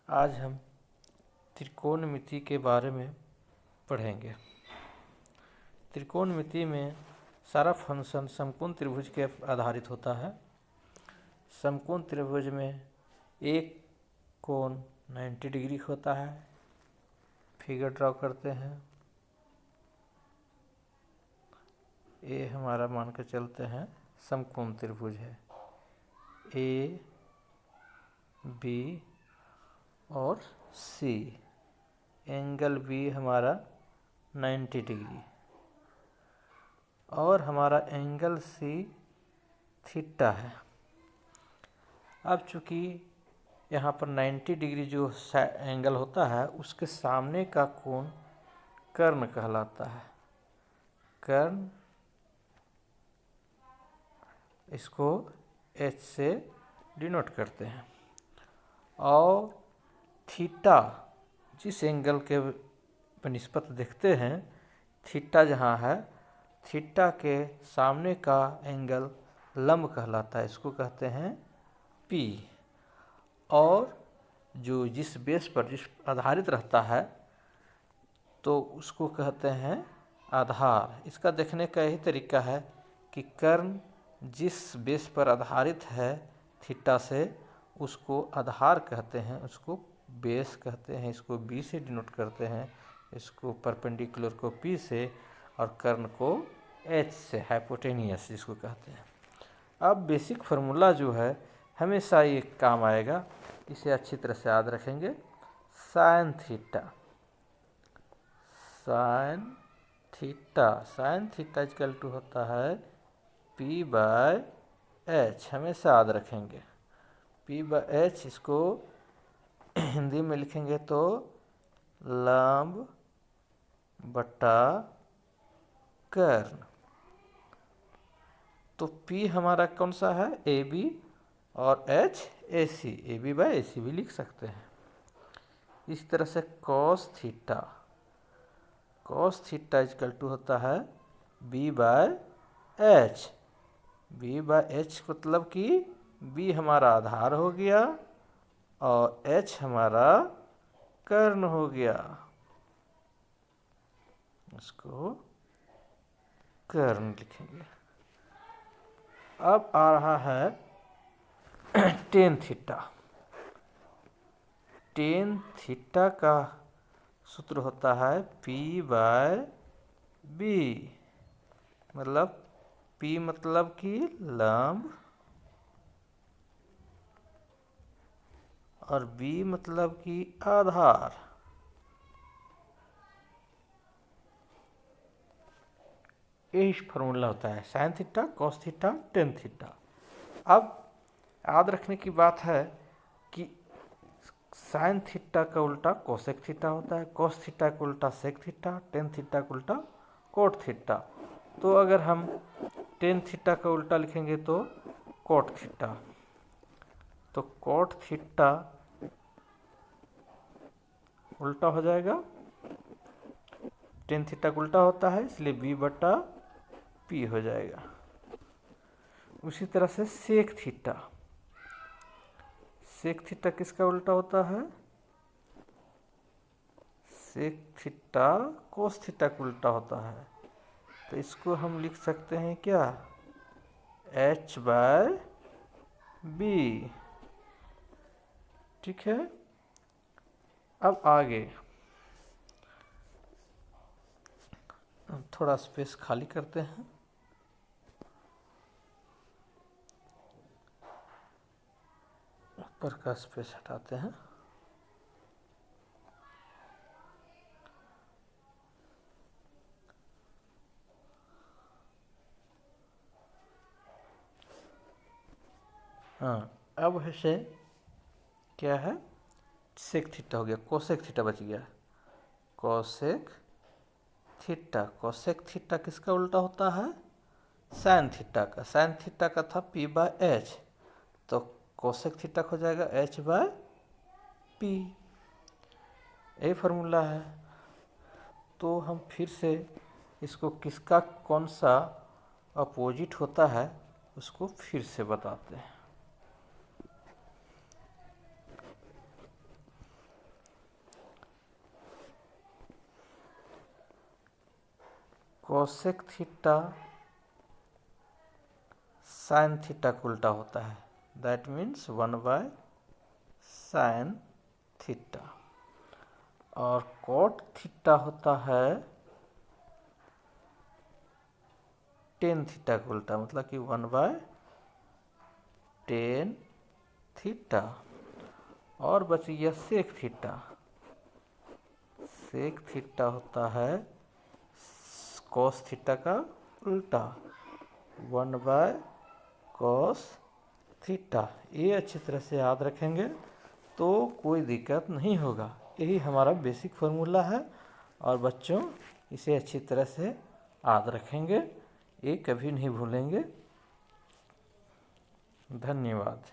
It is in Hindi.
आज हम त्रिकोणमिति के बारे में पढ़ेंगे। त्रिकोणमिति में सारा फंक्शन समकोण त्रिभुज के आधारित होता है। समकोण त्रिभुज में एक कोण 90 डिग्री होता है। फिगर ड्रॉ करते हैं। ये हमारा मान के चलते हैं समकोण त्रिभुज है, ए बी और सी। एंगल बी हमारा 90 डिग्री और हमारा एंगल सी थीटा है। अब चूंकि यहाँ पर 90 डिग्री जो एंगल होता है उसके सामने का कोण कर्ण कहलाता है। कर्ण इसको H से डिनोट करते हैं। और थीटा जिस एंगल के बनिस्पत देखते हैं, थीटा जहाँ है, थीटा के सामने का एंगल लंब कहलाता है। इसको कहते हैं P। और जो जिस बेस पर जिस आधारित रहता है तो उसको कहते हैं आधार। इसका देखने का यही तरीका है कि कर्ण जिस बेस पर आधारित है थीटा से, उसको आधार कहते हैं, उसको बेस कहते हैं। इसको बी से डिनोट करते हैं, इसको परपेंडिकुलर को पी से और कर्ण को एच से, हाइपोटेनियस जिसको कहते हैं। अब बेसिक फार्मूला जो है हमेशा ये काम आएगा, इसे अच्छी तरह से याद रखेंगे। Sine theta, sine theta, sine theta equal to होता है पी बाय एच। हमेशा याद रखेंगे पी बाय एच। इसको हिंदी में लिखेंगे तो लंब बटा कर्ण। तो P हमारा कौन सा है, ए बी, और H A C, A B by A C भी लिख सकते हैं। इस तरह से cos theta, cos theta equal to होता है B by H. B by H मतलब कि बी हमारा आधार हो गया और एच हमारा कर्ण हो गया। इसको कर्ण लिखेंगे। अब आ रहा है टेन थीटा। टेन थीटा का सूत्र होता है P बाय बी। मतलब P मतलब कि लंब और B मतलब कि आधार। यही फार्मूला होता है sine theta, cos theta, tan theta. अब याद रखने की बात है कि साइन थीटा का उल्टा कोसेक थीटा होता है, कॉस थीटा का उल्टा सेक थीटा, टेन थीटा का उल्टा कोट थीटा। तो अगर हम टेन थीटा का उल्टा लिखेंगे तो कोट थीटा। तो कोट थीटा उल्टा हो जाएगा, टेन थीटा का उल्टा होता है इसलिए बी बटा पी हो जाएगा। उसी तरह से सेक थीटा, सेक थीटा किसका उल्टा होता है, सेक थीटा कोस थीटा का उल्टा होता है। तो इसको हम लिख सकते हैं क्या, H बाय बी। ठीक है। अब आगे थोड़ा स्पेस खाली करते हैं। ऊपर का स्पेस हटाते हैं। हाँ, अब ऐसे क्या है, सेक थीटा हो गया, कोसेक थीटा बच गया। कोसेक थीटा, कोसेक थीटा किसका उल्टा होता है, साइन थीटा का। साइन थीटा का था P बाय एच, तो कोसेक थीटा हो जाएगा H बाय पी। यही फार्मूला है। तो हम फिर से इसको किसका कौन सा अपोजिट होता है उसको फिर से बताते हैं। कोसेक थीटा साइन थीटा का उल्टा होता है, दैट मीन्स 1/sin थीटा। और कॉट थीटा होता है टेन थीटा का उल्टा, मतलब कि 1/tan थीटा। और बच गया सेक थीटा। सेक थीटा होता है कॉस थीटा का उल्टा, 1/cos थीटा। ये अच्छी तरह से याद रखेंगे तो कोई दिक्कत नहीं होगा। यही हमारा बेसिक फार्मूला है और बच्चों इसे अच्छी तरह से याद रखेंगे, ये कभी नहीं भूलेंगे। धन्यवाद।